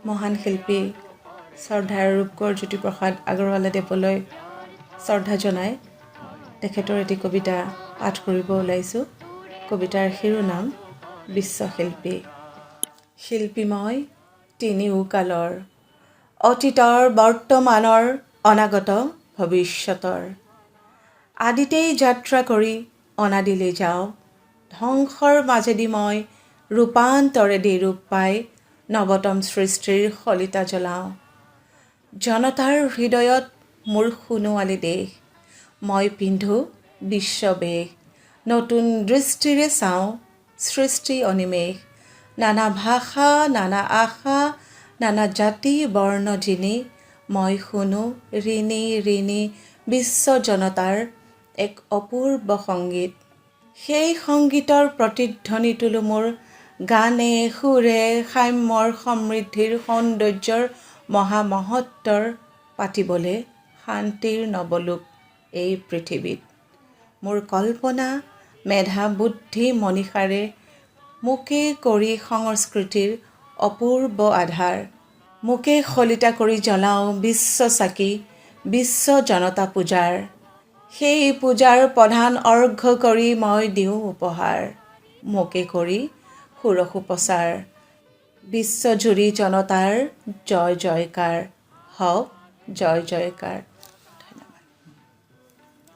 মহান শিল্পী শ্ৰদ্ধাৰ ৰূপকোঁৱৰ জ্যোতিপ্ৰসাদ আগৰৱালাদেৱলৈ শ্ৰদ্ধা জনাই তেখেতৰ এটি কবিতা পাঠ কৰিব ওলাইছোঁ। কবিতাৰ শিৰোনাম বিশ্বশিল্পী। শিল্পী মই তিনিও কালৰ, অতীতৰ, বৰ্তমানৰ, অনাগত ভৱিষ্যতৰ। আদিতেই যাত্ৰা কৰি অনাদিলৈ যাওঁ, ধ্বংসৰ মাজেদি মই ৰূপান্তৰেদি ৰূপ পাই নৱতম সৃষ্টিৰ শলিতা জ্বলাওঁ। জনতাৰ হৃদয়ত মোৰ সোণোৱালী দেশ, মই পিন্ধো বিশ্ববেশ। নতুন দৃষ্টিৰে চাওঁ সৃষ্টি অনিমেষ, নানা ভাষা, নানা আশা, নানা জাতি বৰ্ণ জিনি, মই শুনো ঋণী ঋণী বিশ্ব জনতাৰ এক অপূৰ্ব সংগীত। সেই সংগীতৰ প্ৰতিধ্বনি তোলো মোৰ গানে সুৰে, সাম্যৰ সমৃদ্ধিৰ সৌন্দৰ্যৰ মহামহত্বৰ পাতিবলে শান্তিৰ নৱলোক এই পৃথিৱীত। মোৰ কল্পনা, মেধা, বুদ্ধি, মনীষাৰে মোকে কৰি সংস্কৃতিৰ অপূৰ্ব আধাৰ। মোকে শলিতা কৰি জ্বলাওঁ বিশ্ব চাকি, বিশ্ব জনতা পূজাৰ। সেই পূজাৰ প্ৰধান অৰ্ঘ্য কৰি মই দিওঁ উপহাৰ। মোকে কৰি সুৰসুপ্ৰচাৰ, বিশ্বজুৰি জনতাৰ জয় জয়কাৰ হওক, জয় জয়কাৰ।